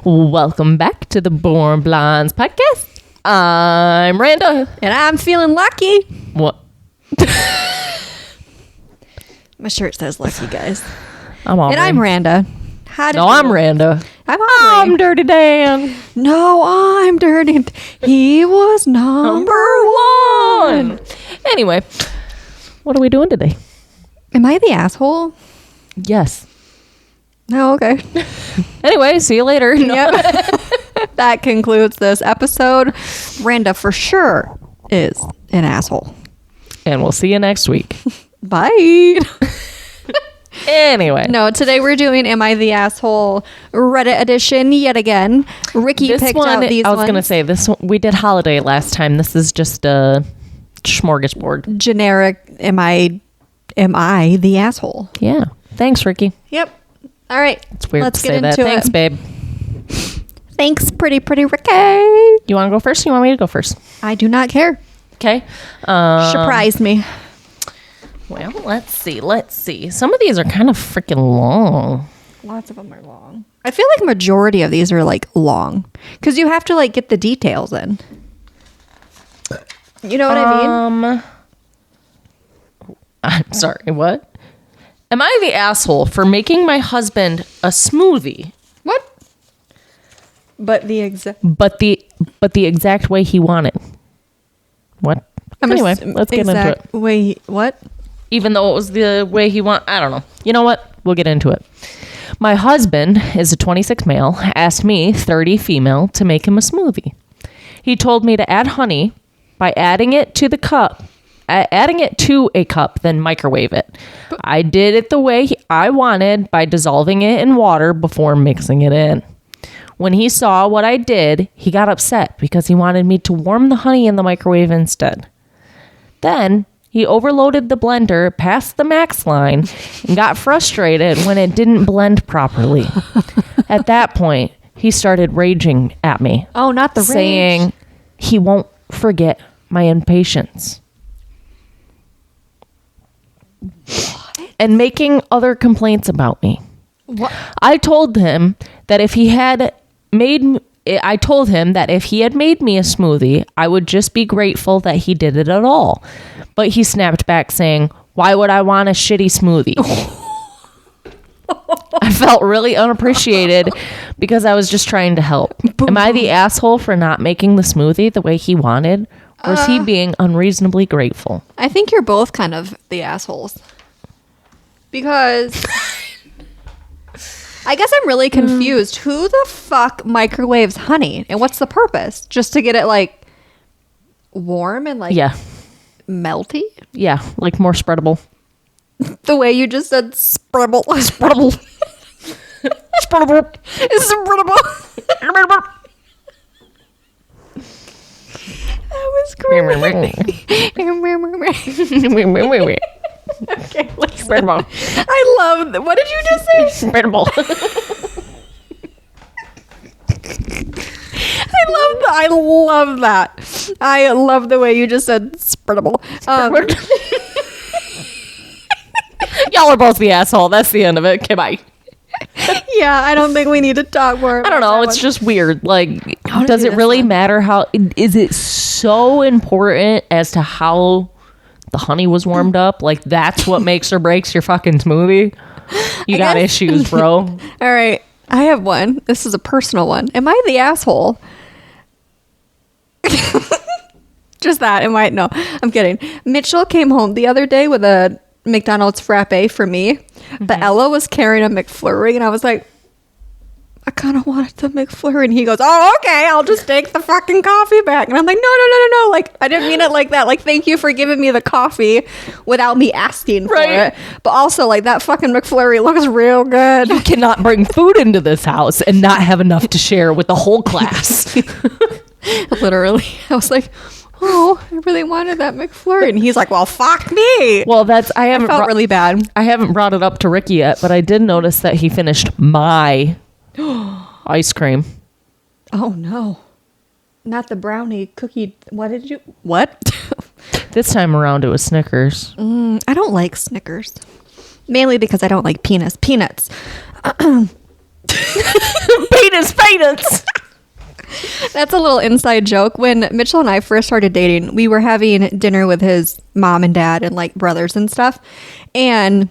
Welcome back to the Born Blondes podcast. I'm Randa. And I'm feeling lucky. What? My shirt says lucky, guys. I'm Aubrey. And I'm Randa. I'm Randa. I'm Dirty Dan. No, I'm Dirty. He was number one. Anyway, what are we doing today? Am I the asshole? Yes. No, okay. Anyway, see you later. Yep. That concludes this episode. Randa for sure is an asshole. And we'll see you next week. Bye. Anyway. No, today we're doing Am I the Asshole Reddit edition yet again. Ricky picked out these ones. I was going to say, this one, we did holiday last time. This is just a smorgasbord. Generic, am I the asshole? Yeah. Thanks, Ricky. Yep. All right. It's weird Let's to get say that. into Thanks, it. babe. Thanks, pretty Ricky. You want to go first? Or you want me to go first? I do not care. Okay. Surprise me. Well, let's see. Some of these are kind of freaking long. Lots of them are long. I feel like majority of these are like long because you have to like get the details in. You know what I mean? I'm sorry. What? Am I the asshole for making my husband a smoothie? What? But the exact. But the exact way he wanted. What? Anyway, let's get into it. Way what? Even though it was the way he want, I don't know. You know what? We'll get into it. My husband is a 26 male, asked me, 30 female, to make him a smoothie. He told me to add honey by adding it to a cup, then microwave it. I did it the way I wanted by dissolving it in water before mixing it in. When he saw what I did, he got upset because he wanted me to warm the honey in the microwave instead. Then he overloaded the blender past the max line and got frustrated when it didn't blend properly. At that point, he started raging at me. Oh, not the rage. Saying he won't forget my impatience. And making other complaints about me. What? I told him that if he had made me a smoothie, I would just be grateful that he did it at all. But he snapped back saying, "Why would I want a shitty smoothie?" I felt really unappreciated because I was just trying to help. Am I the asshole for not making the smoothie the way he wanted? Or is he being unreasonably grateful? I think you're both kind of the assholes. Because I guess I'm really confused. Who the fuck microwaves honey? And what's the purpose? Just to get it like warm and like melty? Yeah, like more spreadable. The way you just said spreadable. Spreadable. Spreadable. It's spreadable. That was great. Okay, Spreadable. I love what did you just say? Spreadable. I love that. I love the way you just said spreadable. Y'all are both the asshole. That's the end of it. Okay, bye. Yeah, I don't think we need to talk more about I don't know. It's just weird. Like, does it really matter how... Is it so important as to how the honey was warmed up? Like, that's what makes or breaks your fucking smoothie? You got issues, bro. All right. I have one. This is a personal one. Am I the asshole? Just that. Am I? No, I'm kidding. Mitchell came home the other day with a McDonald's frappe for me. But Ella was carrying a McFlurry, and I was like, I kind of wanted the McFlurry. And he goes, oh, okay, I'll just take the fucking coffee back. And I'm like, no. Like, I didn't mean it like that. Like, thank you for giving me the coffee without me asking for it. But also, like, that fucking McFlurry looks real good. You cannot bring food into this house and not have enough to share with the whole class. Literally. I was like, oh, I really wanted that McFlurry. And he's like, well, fuck me. Well, I felt really bad. I haven't brought it up to Ricky yet, but I did notice that he finished my ice cream. Oh, no. Not the brownie cookie. What? This time around, it was Snickers. I don't like Snickers. Mainly because I don't like peanuts. Penis. That's a little inside joke. When Mitchell and I first started dating, we were having dinner with his mom and dad and like brothers and stuff. And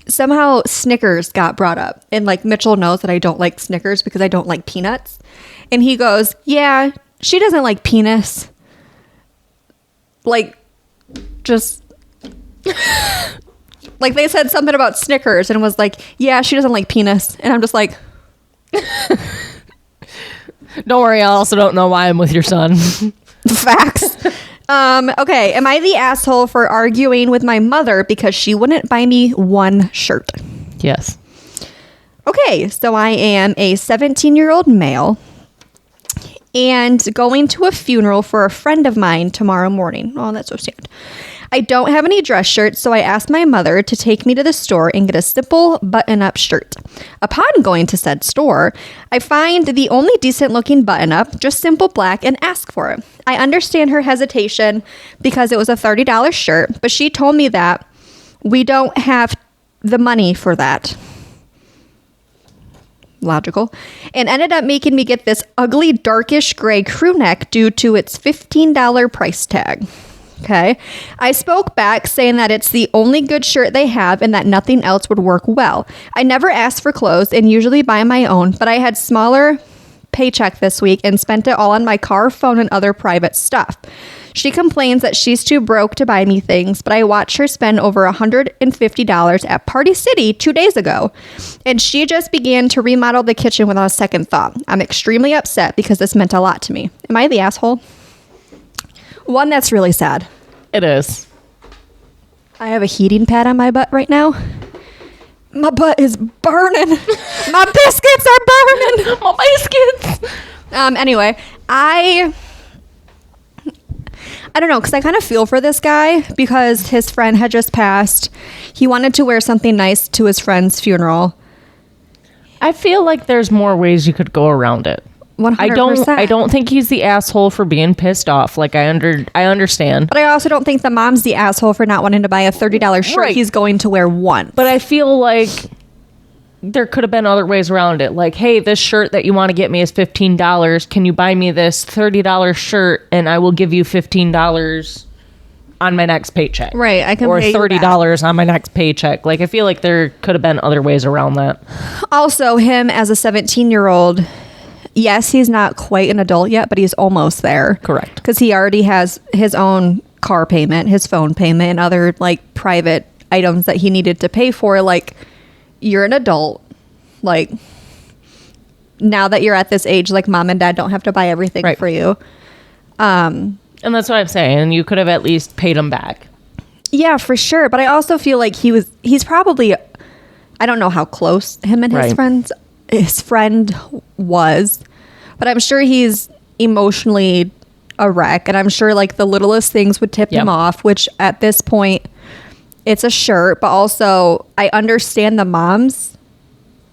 somehow Snickers got brought up. And like Mitchell knows that I don't like Snickers because I don't like peanuts. And he goes, yeah, she doesn't like penis. Like, just... like they said something about Snickers and was like, yeah, she doesn't like penis. And I'm just like... Don't worry, I also don't know why I'm with your son. Facts. Okay, am I the asshole for arguing with my mother because she wouldn't buy me one shirt? Yes. Okay, so I am a 17-year-old male and going to a funeral for a friend of mine tomorrow morning. Oh, that's so sad. I don't have any dress shirts, so I asked my mother to take me to the store and get a simple button-up shirt. Upon going to said store, I find the only decent-looking button-up, just simple black, and ask for it. I understand her hesitation because it was a $30 shirt, but she told me that we don't have the money for that. Logical. And ended up making me get this ugly, darkish gray crew neck due to its $15 price tag. Okay. I spoke back saying that it's the only good shirt they have and that nothing else would work well. I never ask for clothes and usually buy my own, but I had smaller paycheck this week and spent it all on my car, phone, and other private stuff. She complains that she's too broke to buy me things, but I watched her spend over $150 at Party City 2 days ago, and she just began to remodel the kitchen without a second thought. I'm extremely upset because this meant a lot to me. Am I the asshole? One, that's really sad. It is. I have a heating pad on my butt right now. My butt is burning. My biscuits are burning. My biscuits. Anyway, I don't know, because I kind of feel for this guy because his friend had just passed. He wanted to wear something nice to his friend's funeral. I feel like there's more ways you could go around it. 100%. I don't think he's the asshole for being pissed off. Like I understand. But I also don't think the mom's the asshole for not wanting to buy a $30 shirt Right. he's going to wear once. But I feel like there could have been other ways around it. Like, hey, this shirt that you want to get me is $15. Can you buy me this $30 shirt and I will give you $15 on my next paycheck? Right, I can Or pay you $30 on my next paycheck. Like, I feel like there could have been other ways around that. Also, him as a 17-year-old, yes, he's not quite an adult yet, but he's almost there. Correct. Because he already has his own car payment, his phone payment, and other like private items that he needed to pay for. Like, you're an adult. Like, now that you're at this age, like mom and dad don't have to buy everything Right. for you. And that's what I'm saying. You could have at least paid him back. Yeah, for sure. But I also feel like he's probably, I don't know how close him and his friend was, but I'm sure he's emotionally a wreck. And I'm sure like the littlest things would tip him off, which at this point it's a shirt, but also I understand the mom's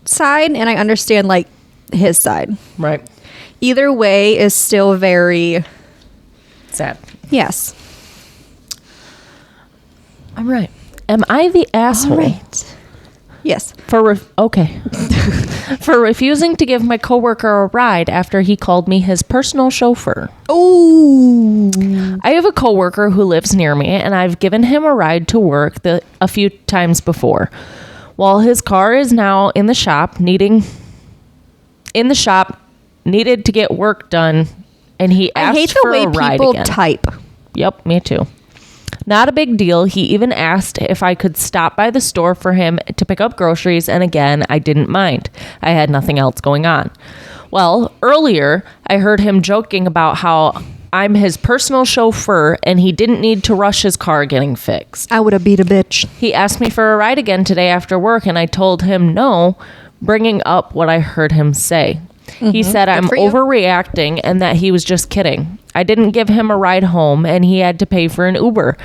side and I understand like his side. Right. Either way is still very Sad. yes. I'm right. Am I the asshole? All right. Yes. For refusing to give my coworker a ride after he called me his personal chauffeur. Ooh. I have a coworker who lives near me, and I've given him a ride to work a few times before. While his car is now in the shop, needed to get work done, and he asked I hate for the way a ride people again. type. Yep, me too. Not a big deal. He even asked if I could stop by the store for him to pick up groceries, and again, I didn't mind. I had nothing else going on. Well, earlier, I heard him joking about how I'm his personal chauffeur and he didn't need to rush his car getting fixed. I would have beat a bitch. He asked me for a ride again today after work, and I told him no, bringing up what I heard him say. He said I'm for you. overreacting and that he was just kidding. I didn't give him a ride home and he had to pay for an Uber.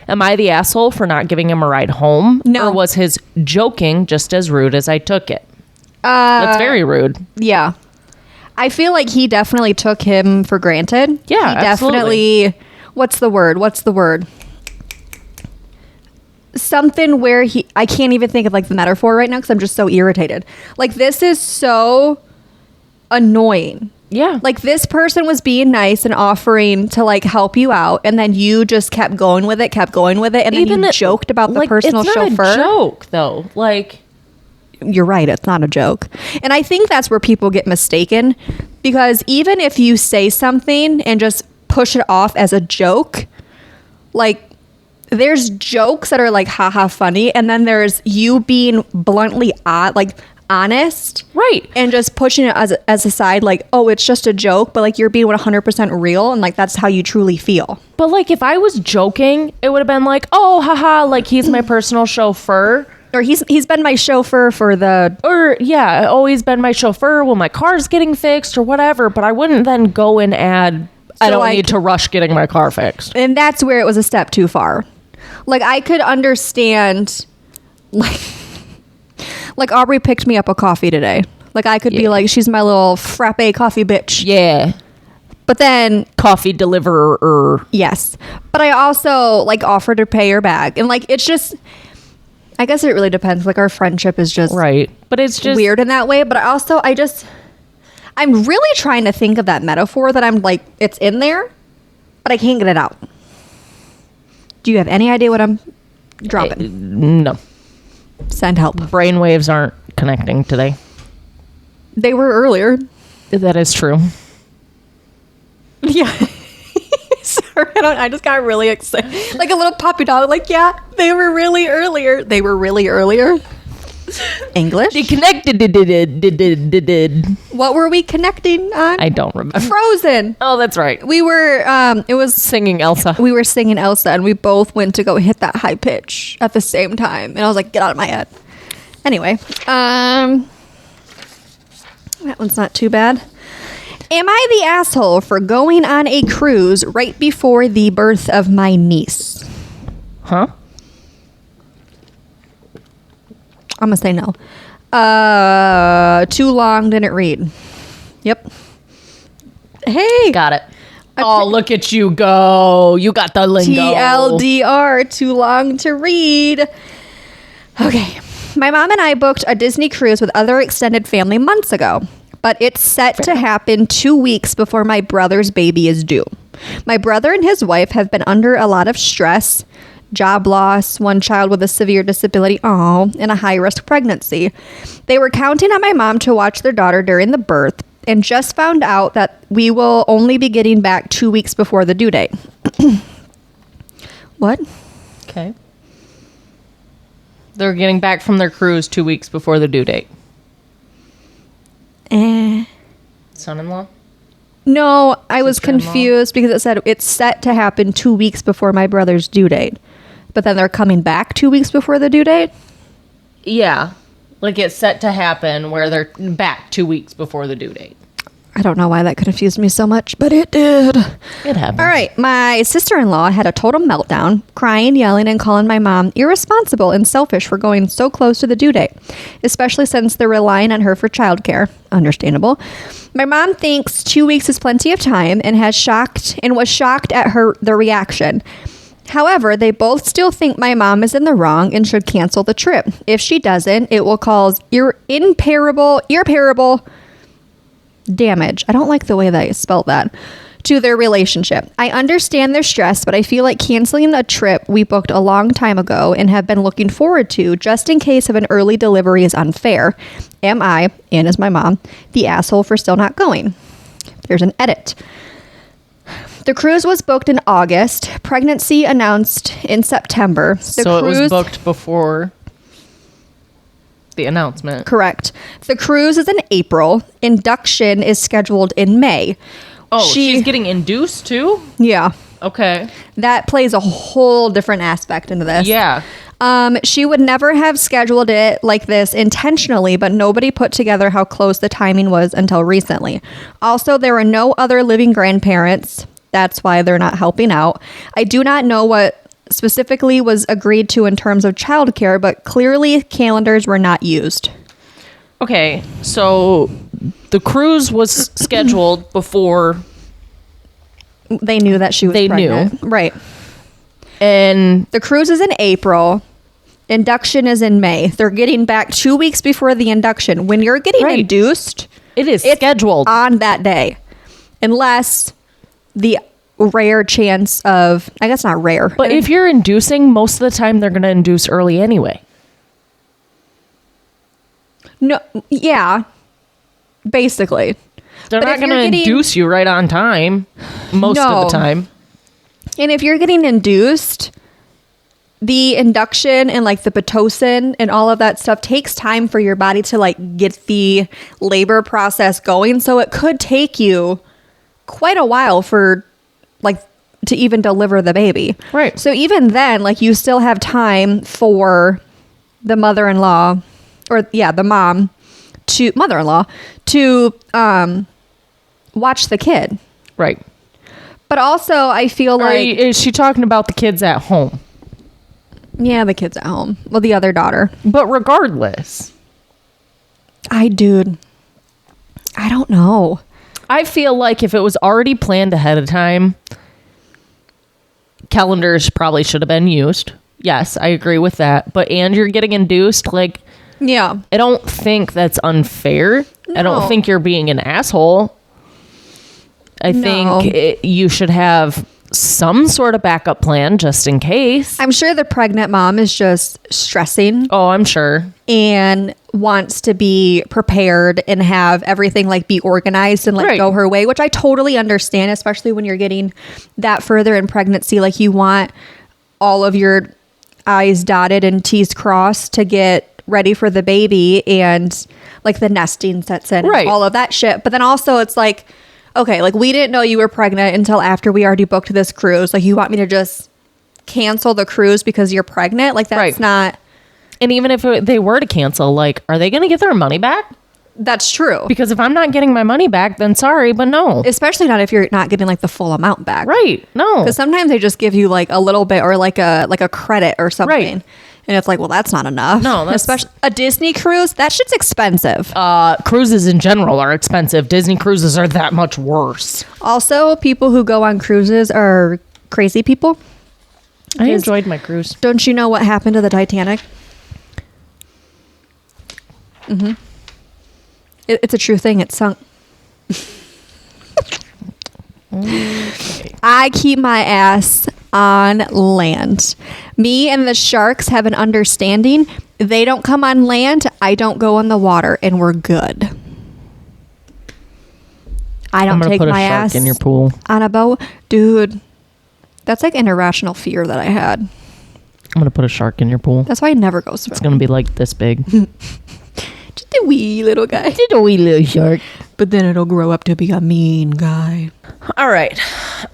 Am I the asshole for not giving him a ride home? No. Or was his joking just as rude as I took it? That's very rude. Yeah. I feel like he definitely took him for granted. Yeah, he definitely. What's the word? something where I can't even think of like the metaphor right now because I'm just so irritated. Like, this is so annoying. Yeah. Like, this person was being nice and offering to like help you out, and then you just kept going with it, and then you joked about the personal it's not chauffeur. A joke though. Like, you're right, it's not a joke. And I think that's where people get mistaken, because even if you say something and just push it off as a joke, like, there's jokes that are like haha funny, and then there's you being bluntly honest, right, and just pushing it as a side, like, oh, it's just a joke, but like you're being 100% real, and like that's how you truly feel. But like, if I was joking, it would have been like, oh, haha, like he's my personal chauffeur, or he's been my chauffeur for the, or yeah, always been my chauffeur when my car's getting fixed or whatever. But I wouldn't then go and add, I don't need to rush getting my car fixed. And that's where it was a step too far. Like, I could understand, like Aubrey picked me up a coffee today. Like, I could be like, she's my little frappe coffee bitch. Yeah. But then coffee deliverer. Yes. But I also like offered to pay her back. And like, it's just, I guess it really depends. Like, our friendship is just right. But it's just weird in that way. But I'm really trying to think of that metaphor that I'm like, it's in there, but I can't get it out. Do you have any idea what I'm dropping? No. Send help. Brain waves aren't connecting today. They were earlier. That is true. Yeah. Sorry, I just got really excited. Like a little puppy dog. Like, yeah, they were really earlier. They were really earlier. English? They connected. What were we connecting on? I don't remember. Frozen. Oh, that's right. We were, it was singing Elsa. We were singing Elsa, and we both went to go hit that high pitch at the same time. And I was like, get out of my head. Anyway, that one's not too bad. Am I the asshole for going on a cruise right before the birth of my niece? Huh? I'm going to say no. Too long, didn't read. Yep. Hey. Got it. Oh, look at you go. You got the lingo. TLDR, too long to read. Okay. My mom and I booked a Disney cruise with other extended family months ago, but it's set to happen 2 weeks before my brother's baby is due. My brother and his wife have been under a lot of stress, job loss, one child with a severe disability, and a high-risk pregnancy. They were counting on my mom to watch their daughter during the birth and just found out that we will only be getting back 2 weeks before the due date. What? Okay. They're getting back from their cruise 2 weeks before the due date. Son-in-law? No, I was confused because it said it's set to happen 2 weeks before my brother's due date. But then they're coming back 2 weeks before the due date? Yeah. Like, it's set to happen where they're back 2 weeks before the due date. I don't know why that confused me so much, but it did. It happened. All right. My sister-in-law had a total meltdown, crying, yelling, and calling my mom irresponsible and selfish for going so close to the due date, especially since they're relying on her for childcare. Understandable. My mom thinks 2 weeks is plenty of time and was shocked at the reaction. However, they both still think my mom is in the wrong and should cancel the trip. If she doesn't, it will cause irreparable damage. I don't like the way that I spelled that. To their relationship. I understand their stress, but I feel like canceling a trip we booked a long time ago and have been looking forward to just in case of an early delivery is unfair. Am I, and is my mom, the asshole for still not going? There's an edit. The cruise was booked in August. Pregnancy announced in September. It was booked before the announcement. Correct. The cruise is in April. Induction is scheduled in May. Oh, she's getting induced too? Yeah. Okay. That plays a whole different aspect into this. Yeah. She would never have scheduled it like this intentionally, but nobody put together how close the timing was until recently. Also, there were no other living grandparents. That's why they're not helping out. I do not know what specifically was agreed to in terms of childcare, but clearly calendars were not used. Okay, so the cruise was scheduled before they knew that she was pregnant. They knew. Right. And the cruise is in April. Induction is in May. They're getting back 2 weeks before the induction. When you're getting induced, it's scheduled on that day. Unless the rare chance of, I guess not rare. But if you're inducing, most of the time they're going to induce early anyway. No, yeah. Basically. They're not going to induce you right on time most of the time. And if you're getting induced, the induction and like the Pitocin and all of that stuff takes time for your body to like get the labor process going. So it could take you quite a while for like to even deliver the baby. Right. So even then, like you still have time for the mother-in-law or the mother-in-law to watch the kid. Right. But also I feel like, is she talking about the kids at home? Yeah, the kids at home. Well, the other daughter. But regardless. I don't know. I feel like if it was already planned ahead of time, calendars probably should have been used. Yes, I agree with that. But, and you're getting induced, like, yeah. I don't think that's unfair. No. I don't think you're being an asshole. I think you should have some sort of backup plan just in case. I'm sure the pregnant mom is just stressing. Oh, I'm sure. And wants to be prepared and have everything like be organized and like go her way, which I totally understand, especially when you're getting that further in pregnancy. Like you want all of your I's dotted and T's crossed to get ready for the baby and like the nesting sets in and all of that shit. But then also it's like, okay, like we didn't know you were pregnant until after we already booked this cruise. Like you want me to just cancel the cruise because you're pregnant? Like that's not. And even if they were to cancel, like, are they going to get their money back? That's true. Because if I'm not getting my money back, then sorry, but no. Especially not if you're not getting like the full amount back. Right. No. Because sometimes they just give you like a little bit or like a credit or something. Right. And it's like, well, that's not enough. No, that's especially a Disney cruise. That shit's expensive. Cruises in general are expensive. Disney cruises are that much worse. Also, people who go on cruises are crazy people. I enjoyed my cruise. Don't you know what happened to the Titanic? Mm-hmm. It's a true thing. It sunk. Okay. I keep my ass on land. Me and the sharks have an understanding. They don't come on land. I don't go on the water, and we're good. I don't take my ass in your pool on a boat, dude. That's like an irrational fear that I had. I'm gonna put a shark in your pool. That's why I never go swimming. It's gonna be like this big. Just a wee little guy. Just a wee little shark. But then it'll grow up to be a mean guy. All right.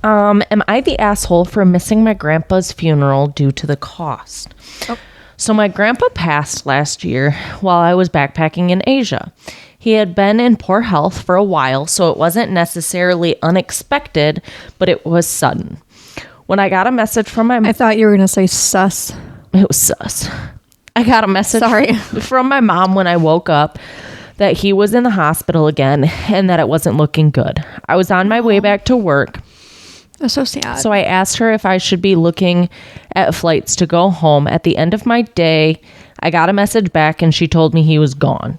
Am I the asshole for missing my grandpa's funeral due to the cost? Oh. So my grandpa passed last year while I was backpacking in Asia. He had been in poor health for a while, so it wasn't necessarily unexpected, but it was sudden. When I got a message from my... I thought you were going to say sus. It was sus. I got a message from my mom when I woke up that he was in the hospital again and that it wasn't looking good. I was on my way back to work. That's so sad. So I asked her if I should be looking at flights to go home. At the end of my day, I got a message back and she told me he was gone.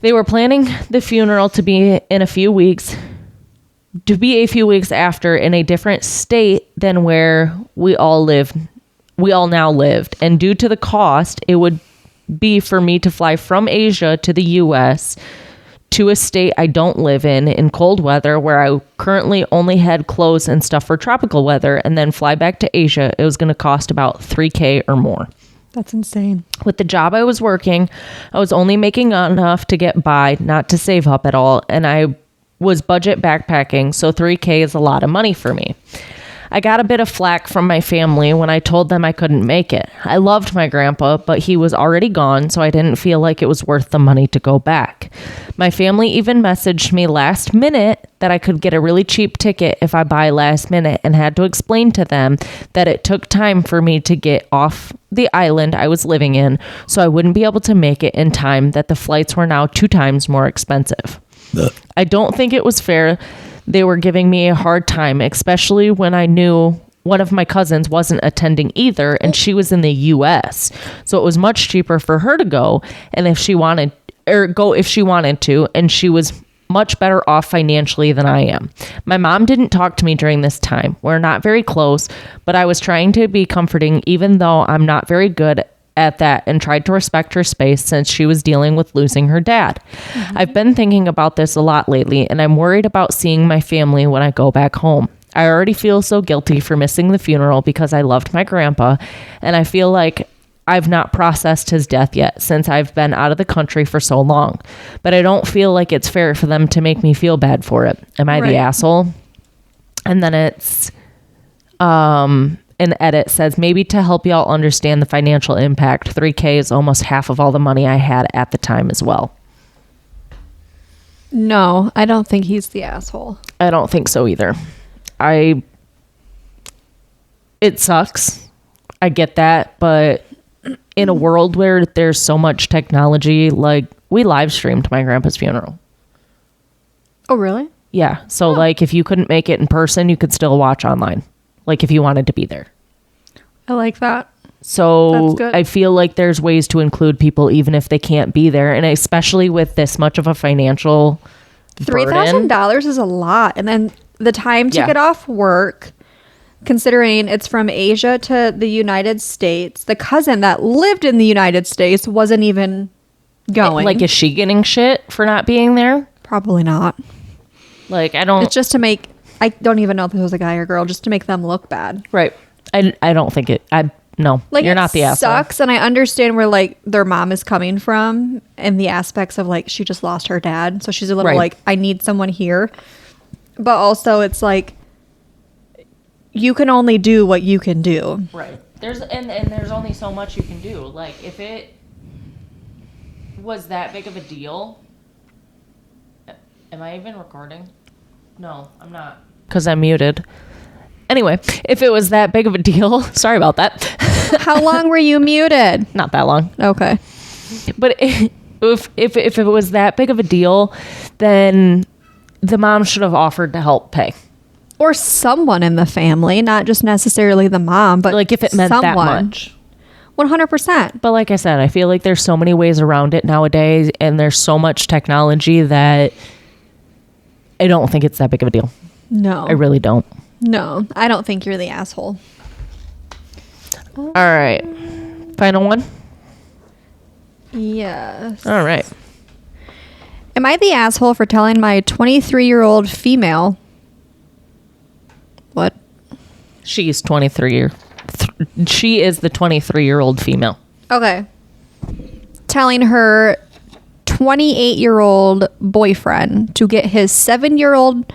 They were planning the funeral to be a few weeks after in a different state than where we all now lived. And due to the cost, it would be for me to fly from Asia to the US to a state I don't live in cold weather, where I currently only had clothes and stuff for tropical weather, and then fly back to Asia. It was going to cost about $3,000 or more. That's insane. With the job I was working, I was only making enough to get by, not to save up at all, and I was budget backpacking, so $3,000 is a lot of money for me. I got a bit of flack from my family when I told them I couldn't make it. I loved my grandpa, but he was already gone, so I didn't feel like it was worth the money to go back. My family even messaged me last minute that I could get a really cheap ticket if I buy last minute, and had to explain to them that it took time for me to get off the island I was living in, so I wouldn't be able to make it in time, that the flights were now 2 times more expensive. I don't think it was fair. They were giving me a hard time, especially when I knew one of my cousins wasn't attending either, and she was in the US. So it was much cheaper for her to go, and if she wanted to, and she was much better off financially than I am. My mom didn't talk to me during this time. We're not very close, but I was trying to be comforting even though I'm not very good at that, and tried to respect her space since she was dealing with losing her dad. I've been thinking about this a lot lately, and I'm worried about seeing my family when I go back home. I already feel so guilty for missing the funeral because I loved my grandpa, and I feel like I've not processed his death yet since I've been out of the country for so long. But I don't feel like it's fair for them to make me feel bad for it. Am I the asshole? And then it's an edit says, maybe to help y'all understand the financial impact, $3,000 is almost half of all the money I had at the time as well. No, I don't think he's the asshole. I don't think so either. It sucks. I get that, but in a world where there's so much technology, like, we live streamed my grandpa's funeral. Oh, really? Yeah. So like, if you couldn't make it in person, you could still watch online. Like, if you wanted to be there. I like that. So I feel like there's ways to include people even if they can't be there. And especially with this much of a financial burden. $3,000 is a lot. And then the time to get off work, considering it's from Asia to the United States, the cousin that lived in the United States wasn't even going. Like, is she getting shit for not being there? Probably not. Like, I don't... It's just to make... I don't even know if it was a guy or girl, just to make them look bad. Right. I don't think it... No, like, you're not the asshole. It sucks, and I understand where, like, their mom is coming from and the aspects of, like, she just lost her dad. So she's a little like, I need someone here. But also, it's like, you can only do what you can do. Right. There's only so much you can do. Like, if it was that big of a deal... Am I even recording? No, I'm not. Because I'm muted. Anyway, if it was that big of a deal... Sorry about that. How long were you muted? Not that long. Okay. But if it was that big of a deal, then the mom should have offered to help pay. Or someone in the family, not just necessarily the mom, but like if it meant that much. 100%. But like I said, I feel like there's so many ways around it nowadays, and there's so much technology that I don't think it's that big of a deal. No. I really don't. No, I don't think you're the asshole. All right. Final one? Yes. All right. Am I the asshole for telling my 23-year-old female... What? She's 23. She is the 23-year-old female. Okay. Telling her 28-year-old boyfriend to get his 7-year-old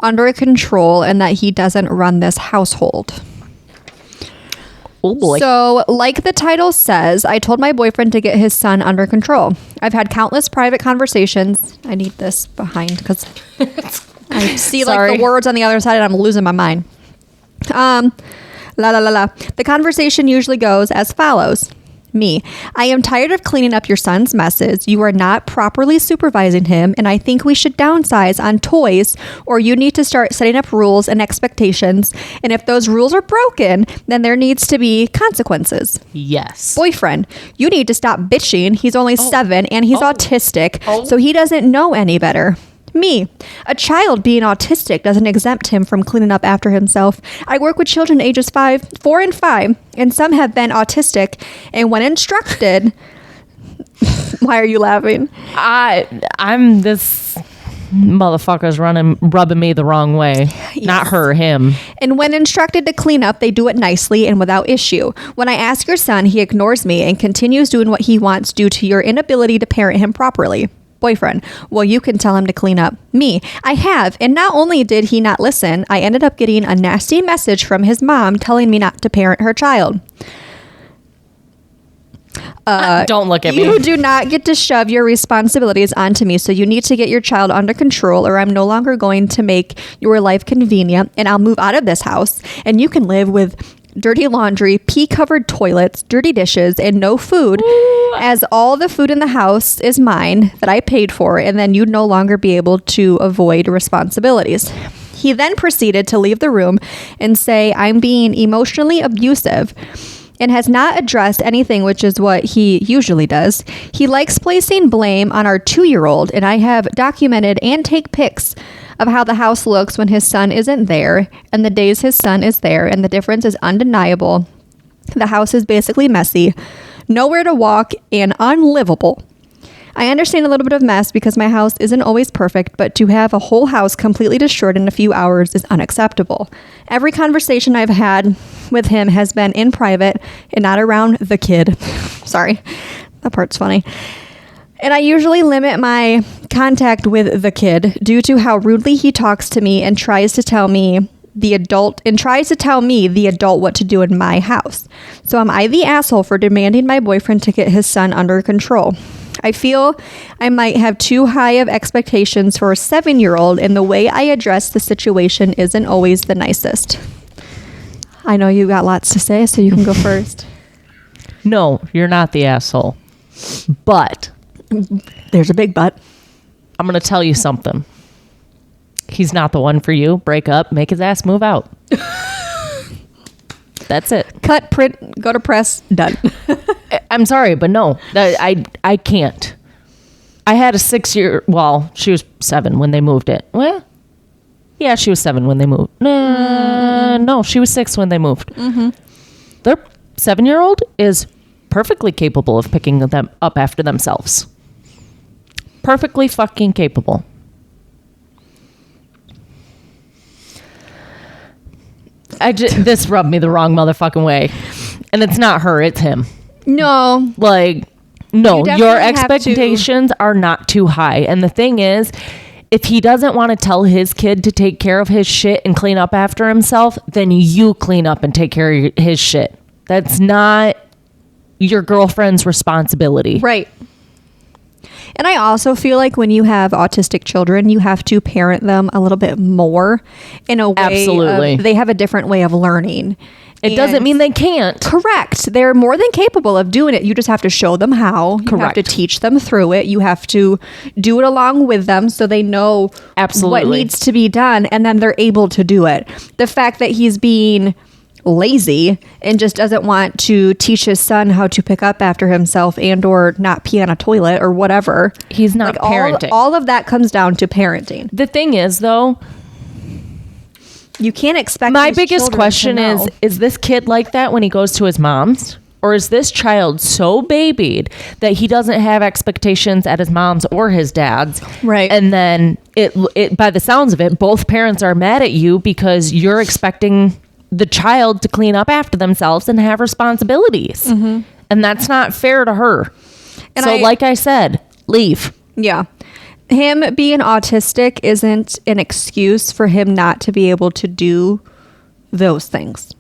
under control and that he doesn't run this household. Oh boy. So, like the title says, I told my boyfriend to get his son under control. I've had countless private conversations. I need this behind because I see like the words on the other side and I'm losing my mind. La la la la. The conversation usually goes as follows. Me. I am tired of cleaning up your son's messes. You are not properly supervising him, and I think we should downsize on toys, or you need to start setting up rules and expectations. And if those rules are broken, then there needs to be consequences. Yes. Boyfriend, you need to stop bitching. He's only 7 and he's autistic, so he doesn't know any better. Me. A child being autistic doesn't exempt him from cleaning up after himself. I work with children ages 4 and 5, and some have been autistic, and when instructed... Why are you laughing? I'm this motherfucker's rubbing me the wrong way. Yes. Not her, him. And when instructed to clean up, they do it nicely and without issue. When I ask your son, he ignores me and continues doing what he wants due to your inability to parent him properly. Boyfriend, well, you can tell him to clean up. Me, I have, and not only did he not listen, I ended up getting a nasty message from his mom telling me not to parent her child. Don't look at me. You do not get to shove your responsibilities onto me, so you need to get your child under control, or I'm no longer going to make your life convenient, and I'll move out of this house, and you can live with dirty laundry, pee-covered toilets, dirty dishes, and no food, as all the food in the house is mine that I paid for, and then you'd no longer be able to avoid responsibilities. He then proceeded to leave the room and say, I'm being emotionally abusive, and has not addressed anything, which is what he usually does. He likes placing blame on our 2-year-old, and I have documented and take pics of how the house looks when his son isn't there and the days his son is there, and the difference is undeniable. The house is basically messy, nowhere to walk, and unlivable. I understand a little bit of mess because my house isn't always perfect, but to have a whole house completely destroyed in a few hours is unacceptable. Every conversation I've had with him has been in private and not around the kid. Sorry, that part's funny. And I usually limit my contact with the kid due to how rudely he talks to me and tries to tell me the adult what to do in my house. So am I the asshole for demanding my boyfriend to get his son under control? I feel I might have too high of expectations for a 7-year-old, and the way I address the situation isn't always the nicest. I know you got lots to say, so you can go first. No, you're not the asshole. But there's a big but. I'm going to tell you something. He's not the one for you. Break up, make his ass move out. That's it. Cut, print, go to press, done. I'm sorry, but no, I can't. I had a 6-year, well, she was 7 when they moved it. Well, yeah, she was 7 when they moved. No, she was 6 when they moved. Mm-hmm. Their 7-year-old is perfectly capable of picking them up after themselves. Perfectly fucking capable. This rubbed me the wrong motherfucking way. And it's not her, it's him. No. Like, no, your expectations are not too high. And the thing is, if he doesn't want to tell his kid to take care of his shit and clean up after himself, then you clean up and take care of his shit. That's not your girlfriend's responsibility. Right. And I also feel like when you have autistic children, you have to parent them a little bit more in a way. Absolutely. They have a different way of learning. It doesn't mean they can't. Correct. They're more than capable of doing it. You just have to show them how. You have to teach them through it. You have to do it along with them so they know what needs to be done, and then they're able to do it. The fact that he's being lazy and just doesn't want to teach his son how to pick up after himself and or not pee on a toilet or whatever. He's not parenting. All of that comes down to parenting. The thing is, though, you can't expect my biggest question is this kid like that when he goes to his mom's? Or is this child so babied that he doesn't have expectations at his mom's or his dad's? Right. And then it by the sounds of it, both parents are mad at you because you're expecting the child to clean up after themselves and have responsibilities. Mm-hmm. And that's not fair to her. And like I said, leave. Yeah. Him being autistic isn't an excuse for him not to be able to do those things.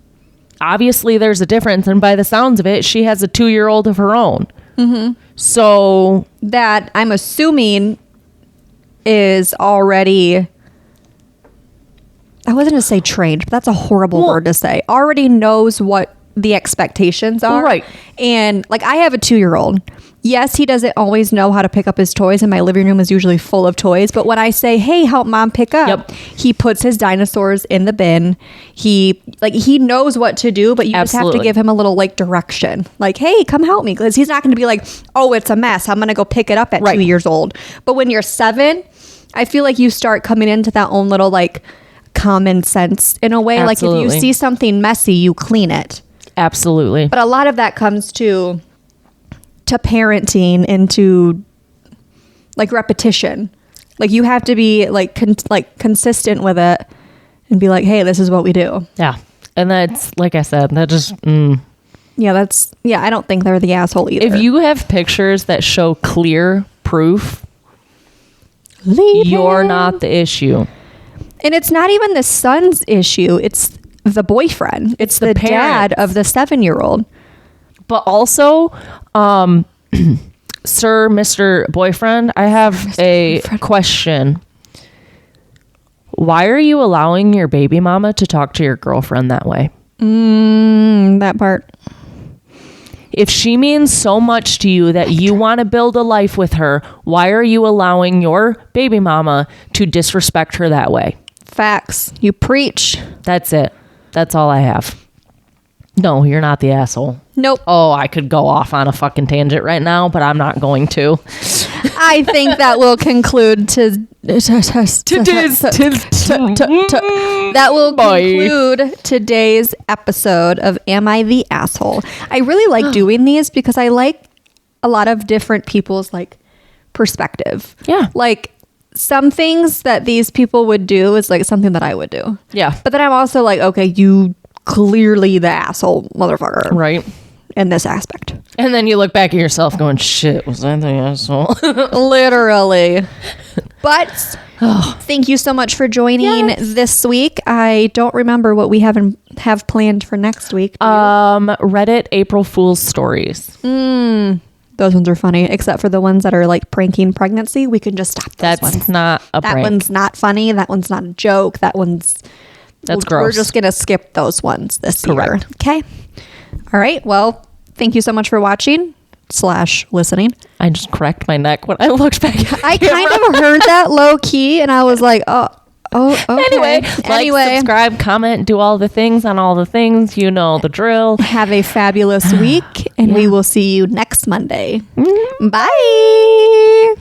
Obviously, there's a difference. And by the sounds of it, she has a 2-year-old of her own. Mm-hmm. So that I'm assuming is already, I wasn't going to say trained, but that's a horrible word to say. Already knows what the expectations are. Right. And like I have a 2-year-old. Yes, he doesn't always know how to pick up his toys, and my living room is usually full of toys. But when I say, hey, help mom pick up, he puts his dinosaurs in the bin. He knows what to do, but you just have to give him a little like direction. Like, hey, come help me. Because he's not going to be like, oh, it's a mess, I'm going to go pick it up at 2 years old. But when you're 7, I feel like you start coming into that own little like common sense in a way. Absolutely. Like if you see something messy, you clean it. Absolutely. But a lot of that comes to parenting and to like repetition. Like you have to be like consistent with it and be like, hey, this is what we do. Yeah. And that's, like I said, that just Yeah, I don't think they're the asshole either. If you have pictures that show clear proof, leave you're him. not the issue. And it's not even the son's issue, it's the boyfriend. It's the dad of the 7-year-old. But also, Sir, Mr. Boyfriend, I have a question. Why are you allowing your baby mama to talk to your girlfriend that way? That part. If she means so much to you that you want to build a life with her, why are you allowing your baby mama to disrespect her that way? Facts. You preach. That's it. That's all I have. No, you're not the asshole. Nope. Oh, I could go off on a fucking tangent right now, but I'm not going to. I think that will conclude that will conclude today's episode of Am I the Asshole? I really like doing these because I like a lot of different people's like perspective. Yeah. Like some things that these people would do is like something that I would do. Yeah. But then I'm also like, okay, you clearly the asshole motherfucker. Right. In this aspect. And then you look back at yourself going, shit, was I the asshole? Literally. But thank you so much for joining this week. I don't remember what we have planned for next week. Reddit April Fool's stories. Those ones are funny, except for the ones that are like pranking pregnancy. We can just stop those ones. That's not a prank. That one's not funny. That one's not a joke. That's gross. We're just going to skip those ones this year. Okay. All right. Well, thank you so much for watching / listening. I just cracked my neck when I looked back at I kind of heard that low key and I was like, oh, okay. Anyway, subscribe, comment, do all the things on all the things. You know the drill. Have a fabulous week and we will see you next Monday. Bye.